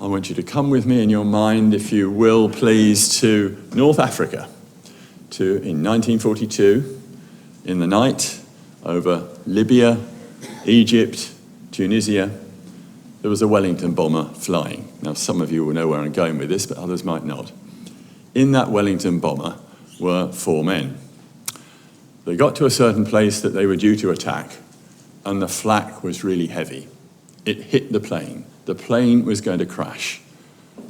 want you to come with me in your mind, if you will, please, to North Africa, in 1942, in the night, over Libya, Egypt, Tunisia, there was a Wellington bomber flying. Now, some of you will know where I'm going with this, but others might not. In that Wellington bomber were 4 men. They got to a certain place that they were due to attack, and the flak was really heavy. It hit the plane. The plane was going to crash.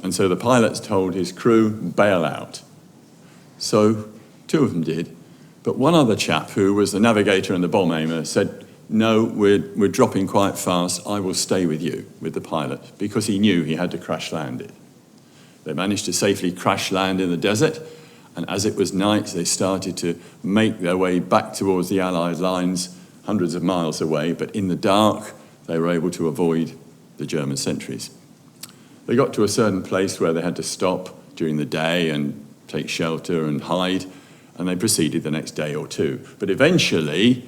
And so the pilots told his crew, bail out. So 2 of them did, but one other chap, who was the navigator and the bomb aimer, said, no, we're dropping quite fast, I will stay with you, with the pilot, because he knew he had to crash land it. They managed to safely crash land in the desert, and as it was night, they started to make their way back towards the Allied lines, hundreds of miles away, but in the dark, they were able to avoid the German sentries. They got to a certain place where they had to stop during the day and take shelter and hide, and they proceeded the next day or 2. But eventually,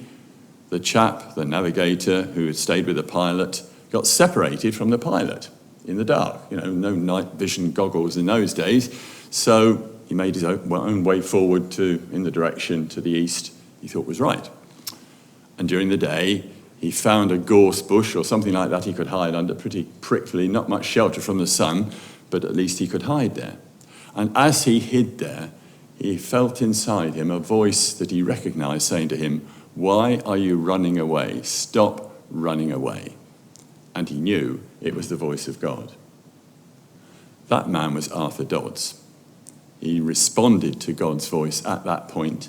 the chap, the navigator, who had stayed with the pilot, got separated from the pilot in the dark. No night vision goggles in those days. So he made his own way forward in the direction to the east he thought was right. And during the day, he found a gorse bush or something like that he could hide under, pretty prickly, not much shelter from the sun, but at least he could hide there. And as he hid there, he felt inside him a voice that he recognized saying to him, why are you running away? Stop running away. And he knew it was the voice of God. That man was Arthur Dodds. He responded to God's voice at that point.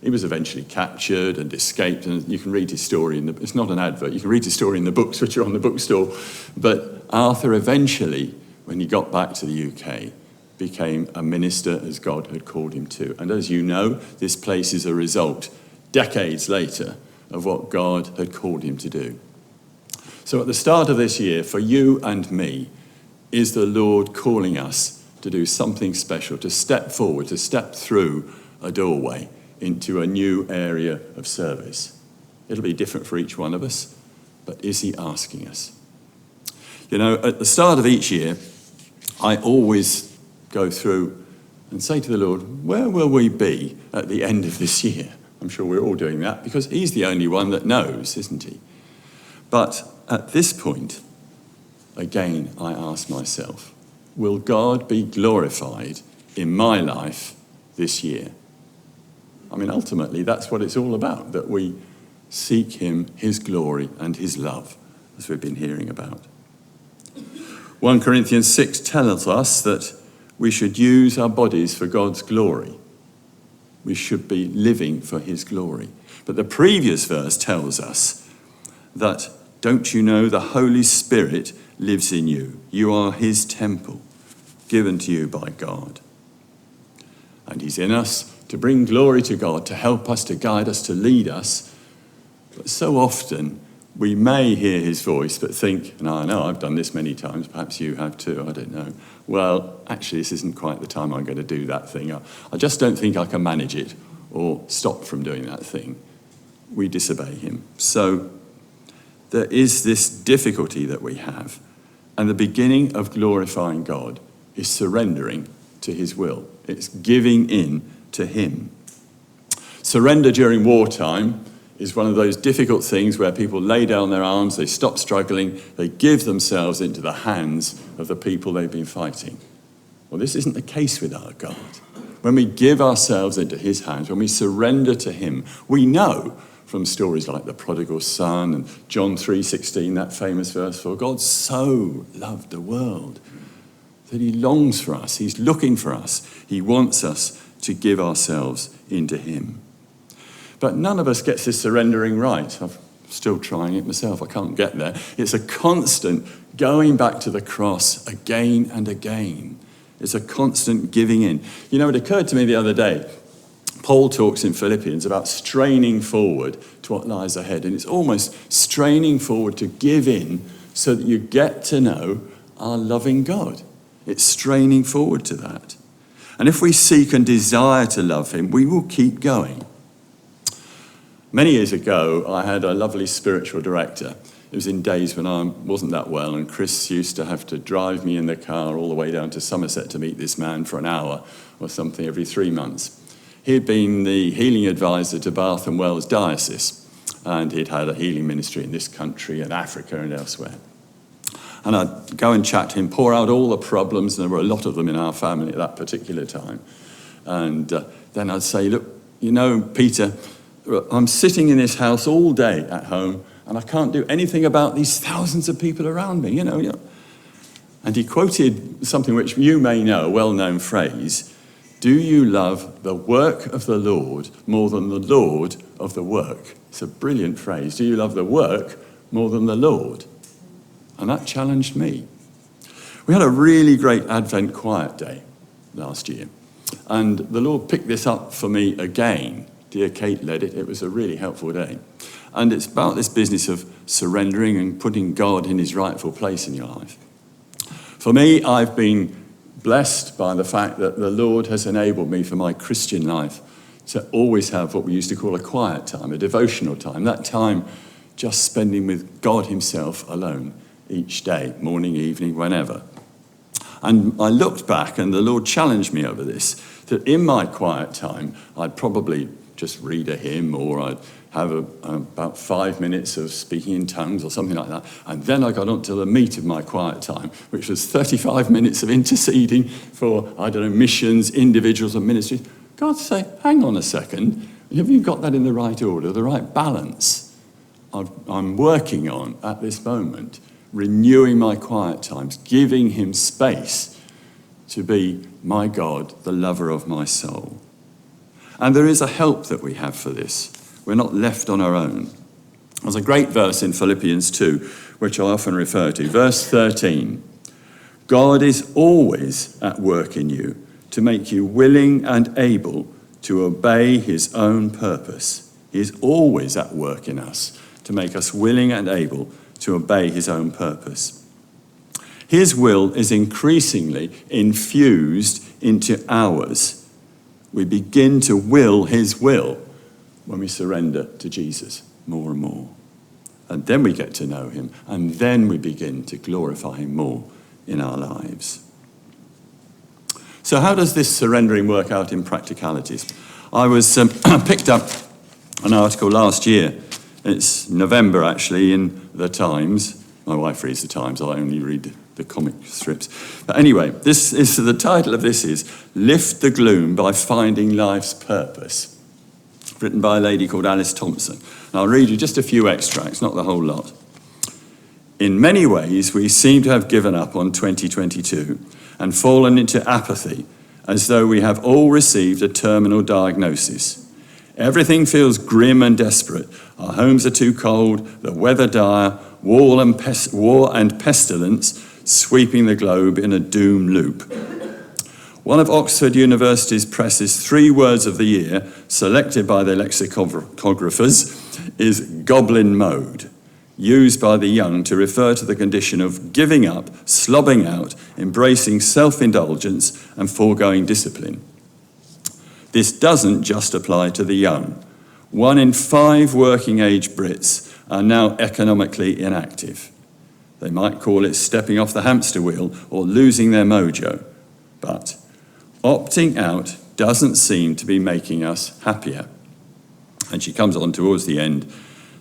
He was eventually captured and escaped, and you can read his story it's not an advert, you can read his story in the books which are on the bookstore. But Arthur eventually, when he got back to the UK, became a minister as God had called him to. And as you know, this place is a result, decades later, of what God had called him to do. So at the start of this year, for you and me, is the Lord calling us to do something special, to step forward, to step through a doorway into a new area of service. It'll be different for each one of us, but is he asking us? At the start of each year, I always go through and say to the Lord, where will we be at the end of this year? I'm sure we're all doing that because he's the only one that knows, isn't he? But at this point, again, I ask myself, will God be glorified in my life this year? Ultimately, that's what it's all about, that we seek him, his glory and his love, as we've been hearing about. 1 Corinthians 6 tells us that we should use our bodies for God's glory. We should be living for his glory. But the previous verse tells us that, don't you know the Holy Spirit lives in you? You are his temple, given to you by God. And he's in us to bring glory to God, to help us, to guide us, to lead us. But so often we may hear his voice, but think, and I know I've done this many times, perhaps you have too, I don't know. Well, actually, this isn't quite the time I'm going to do that thing. I just don't think I can manage it or stop from doing that thing. We disobey him. So there is this difficulty that we have. And the beginning of glorifying God is surrendering to his will. It's giving in to him. Surrender during wartime is one of those difficult things where people lay down their arms, they stop struggling, they give themselves into the hands of the people they've been fighting. Well, this isn't the case with our God. When we give ourselves into his hands, when we surrender to him, we know from stories like the prodigal son and John 3:16, that famous verse, for God so loved the world that he longs for us, he's looking for us, he wants us to give ourselves into him. But none of us gets this surrendering right. I'm still trying it myself. I can't get there. It's a constant going back to the cross again and again. It's a constant giving in. It occurred to me the other day, Paul talks in Philippians about straining forward to what lies ahead. And it's almost straining forward to give in so that you get to know our loving God. It's straining forward to that. And if we seek and desire to love him, we will keep going. Many years ago, I had a lovely spiritual director. It was in days when I wasn't that well, and Chris used to have to drive me in the car all the way down to Somerset to meet this man for an hour or something every 3 months. He'd been the healing advisor to Bath and Wells Diocese, and he'd had a healing ministry in this country and Africa and elsewhere. And I'd go and chat to him, pour out all the problems, and there were a lot of them in our family at that particular time. And then I'd say, look, you know, Peter, I'm sitting in this house all day at home, and I can't do anything about these thousands of people around me, you know. And he quoted something which you may know, a well-known phrase: do you love the work of the Lord more than the Lord of the work? It's a brilliant phrase. Do you love the work more than the Lord? And that challenged me. We had a really great Advent quiet day last year, and the Lord picked this up for me again. Dear Kate led it. It was a really helpful day. And it's about this business of surrendering and putting God in his rightful place in your life. For me, I've been blessed by the fact that the Lord has enabled me for my Christian life to always have what we used to call a quiet time, a devotional time, that time just spending with God himself alone each day, morning, evening, whenever. And I looked back and the Lord challenged me over this, that in my quiet time, I'd probably just read a hymn, or I'd have about 5 minutes of speaking in tongues or something like that. And then I got on to the meat of my quiet time, which was 35 minutes of interceding for, missions, individuals and ministries. God say, hang on a second, have you got that in the right order, the right balance? I'm working on at this moment, renewing my quiet times, giving him space to be my God, the lover of my soul. And there is a help that we have for this. We're not left on our own. There's a great verse in Philippians 2, which I often refer to. Verse 13. God is always at work in you to make you willing and able to obey his own purpose. He is always at work in us to make us willing and able to obey his own purpose. His will is increasingly infused into ours. We begin to will his will when we surrender to Jesus more and more. And then we get to know him, and then we begin to glorify him more in our lives. So how does this surrendering work out in practicalities? I was picked up an article last year. It's November, actually, in The Times. My wife reads The Times. I only read the comic strips. But anyway, the title of this is Lift the Gloom by Finding Life's Purpose, written by a lady called Alice Thompson. And I'll read you just a few extracts, not the whole lot. In many ways, we seem to have given up on 2022 and fallen into apathy, as though we have all received a terminal diagnosis. Everything feels grim and desperate. Our homes are too cold, the weather dire, war and pestilence sweeping the globe in a doom loop. One of Oxford University's Press's 3 words of the year, selected by the lexicographers, is goblin mode, used by the young to refer to the condition of giving up, slobbing out, embracing self-indulgence and foregoing discipline. This doesn't just apply to the young. 1 in 5 working-age Brits are now economically inactive. They might call it stepping off the hamster wheel or losing their mojo. But opting out doesn't seem to be making us happier. And she comes on towards the end.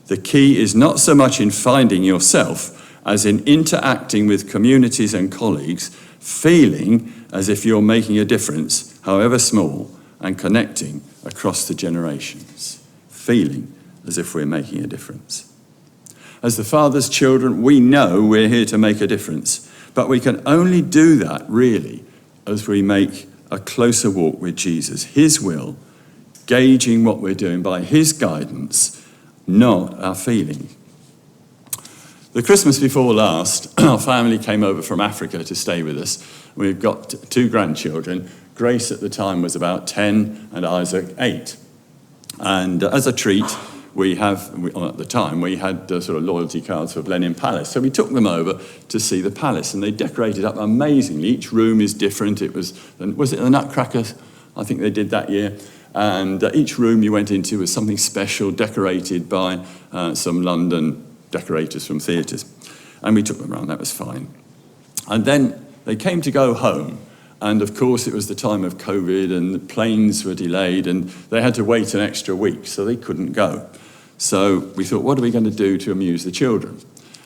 The key is not so much in finding yourself as in interacting with communities and colleagues, feeling as if you're making a difference, however small, and connecting across the generations. Feeling as if we're making a difference. As the Father's children, we know we're here to make a difference, but we can only do that, really, as we make a closer walk with Jesus, his will, gauging what we're doing by his guidance, not our feeling. The Christmas before last, our family came over from Africa to stay with us. We've got 2 grandchildren. Grace at the time was about 10 and Isaac 8. And as a treat, at the time, we had sort of loyalty cards for Blenheim Palace. So we took them over to see the palace, and they decorated up amazingly. Each room is different. Was it the Nutcracker? I think they did that year. And each room you went into was something special, decorated by some London decorators from theatres. And we took them around, that was fine. And then they came to go home. And of course, it was the time of COVID and the planes were delayed and they had to wait an extra week, so they couldn't go. So we thought, what are we going to do to amuse the children?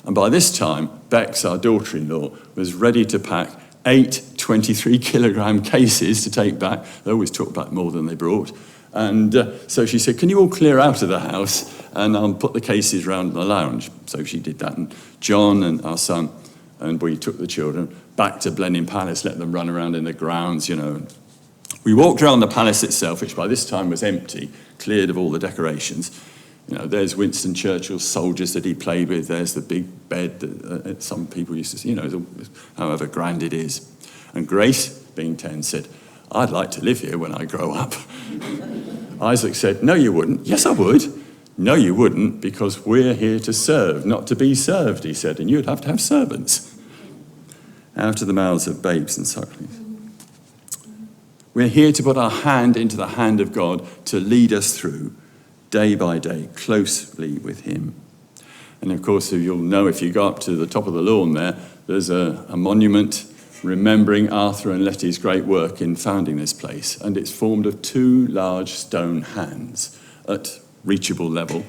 And by this time, Bex, our daughter-in-law, was ready to pack 8 23-kilogram cases to take back. They always took back more than they brought. And so she said, can you all clear out of the house and I'll put the cases round the lounge? So she did that. And John and our son, and we took the children back to Blenheim Palace, let them run around in the grounds, you know. We walked around the palace itself, which by this time was empty, cleared of all the decorations. You know, there's Winston Churchill's soldiers that he played with. There's the big bed that some people used to see, you know, however grand it is. And Grace, being 10, said, I'd like to live here when I grow up. Isaac said, no, you wouldn't. Yes, I would. No, you wouldn't, because we're here to serve, not to be served, he said, and you'd have to have servants. Out of the mouths of babes and sucklings. We're here to put our hand into the hand of God to lead us through, day by day, closely with him. And of course, you'll know if you go up to the top of the lawn there, there's a monument remembering Arthur and Letty's great work in founding this place. And it's formed of 2 large stone hands at reachable level.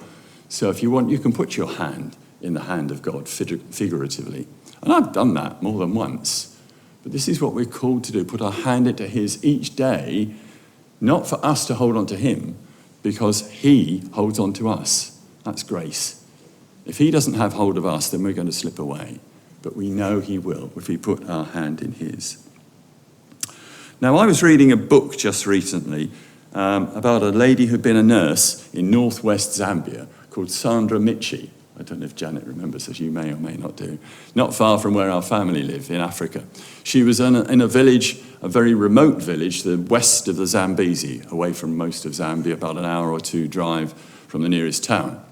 So if you want, you can put your hand in the hand of God figuratively. And I've done that more than once. But this is what we're called to do, put our hand into his each day, not for us to hold on to him, because he holds on to us. That's grace. If he doesn't have hold of us, then we're going to slip away. But we know he will if we put our hand in his. Now, I was reading a book just recently about a lady who'd been a nurse in northwest Zambia called Sandra Michi. I don't know if Janet remembers, as you may or may not do. Not far from where our family live in Africa. She was in a village, a very remote village, the west of the Zambezi, away from most of Zambia, about an hour or 2 drive from the nearest town.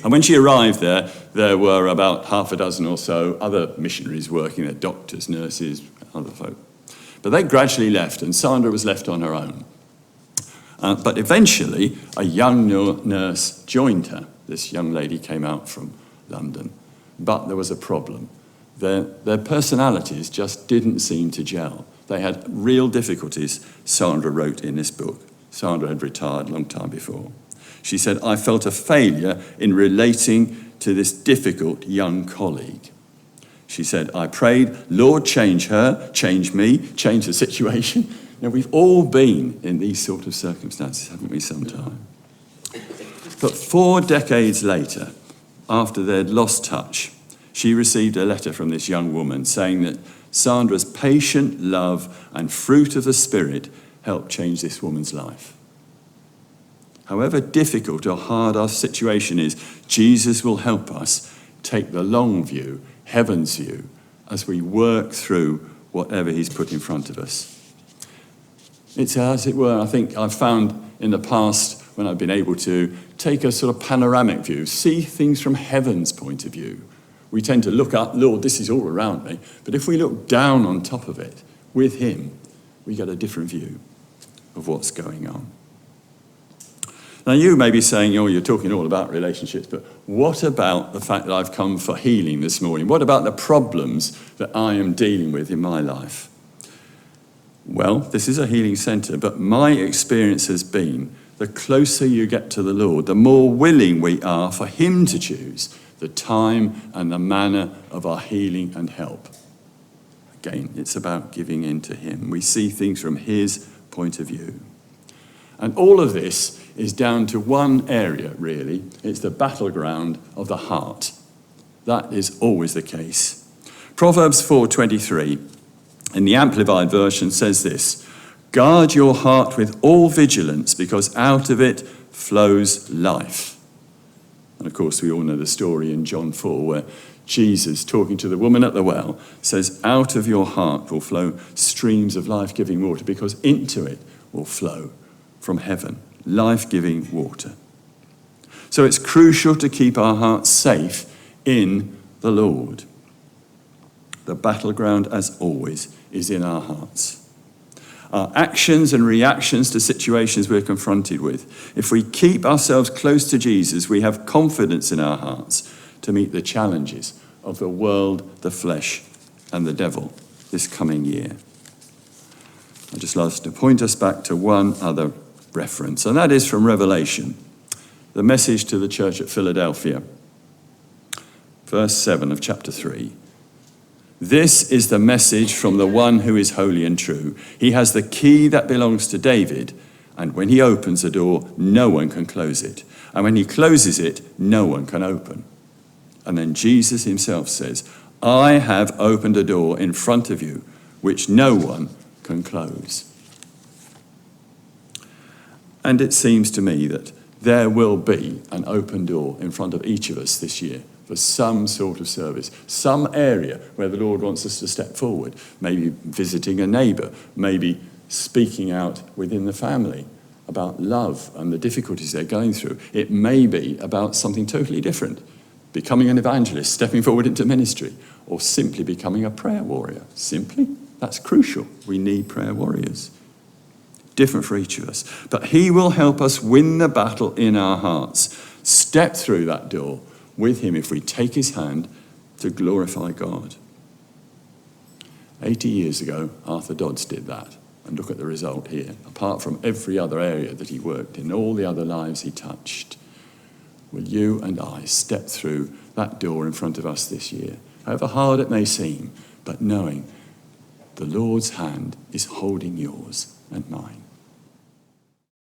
And when she arrived there, there were about half a dozen or so other missionaries working there, doctors, nurses, other folk. But they gradually left, and Sandra was left on her own. But eventually, a young nurse joined her. This young lady came out from London. But there was a problem. Their personalities just didn't seem to gel. They had real difficulties, Sandra wrote in this book. Sandra had retired a long time before. She said, I felt a failure in relating to this difficult young colleague. She said, I prayed, Lord, change her, change me, change the situation. Now, we've all been in these sort of circumstances, haven't we, sometime? But 4 decades later, after they'd lost touch, she received a letter from this young woman saying that Sandra's patient love and fruit of the Spirit helped change this woman's life. However difficult or hard our situation is, Jesus will help us take the long view, heaven's view, as we work through whatever he's put in front of us. It's, as it were, I think I've found in the past when I've been able to take a sort of panoramic view, see things from heaven's point of view. We tend to look up, Lord, this is all around me. But if we look down on top of it with him, we get a different view of what's going on. Now, you may be saying, oh, you're talking all about relationships, but what about the fact that I've come for healing this morning? What about the problems that I am dealing with in my life? Well, this is a healing centre, but my experience has been the closer you get to the Lord, the more willing we are for him to choose the time and the manner of our healing and help. Again, it's about giving in to him. We see things from his point of view. And all of this is down to one area, really. It's the battleground of the heart. That is always the case. Proverbs 4:23 in the Amplified Version says this, guard your heart with all vigilance because out of it flows life. And of course, we all know the story in John 4 where Jesus, talking to the woman at the well, says, out of your heart will flow streams of life-giving water because into it will flow from heaven, life-giving water. So it's crucial to keep our hearts safe in the Lord. The battleground, as always, is in our hearts. Our actions and reactions to situations we're confronted with. If we keep ourselves close to Jesus, we have confidence in our hearts to meet the challenges of the world, the flesh, and the devil this coming year. I'd just like to point us back to one other reference, and that is from Revelation, the message to the church at Philadelphia, verse 7 of chapter 3. This is the message from the one who is holy and true. He has the key that belongs to David, and when he opens a door, no one can close it. And when he closes it, no one can open. And then Jesus himself says, I have opened a door in front of you, which no one can close. And it seems to me that there will be an open door in front of each of us this year for some sort of service, some area where the Lord wants us to step forward, maybe visiting a neighbour, maybe speaking out within the family about love and the difficulties they're going through. It may be about something totally different, becoming an evangelist, stepping forward into ministry, or simply becoming a prayer warrior. Simply, that's crucial. We need prayer warriors. Different for each of us. But he will help us win the battle in our hearts, step through that door with him if we take his hand to glorify God. 80 years ago, Arthur Dodds did that. And look at the result here. Apart from every other area that he worked in, all the other lives he touched, will you and I step through that door in front of us this year, however hard it may seem, but knowing the Lord's hand is holding yours and mine.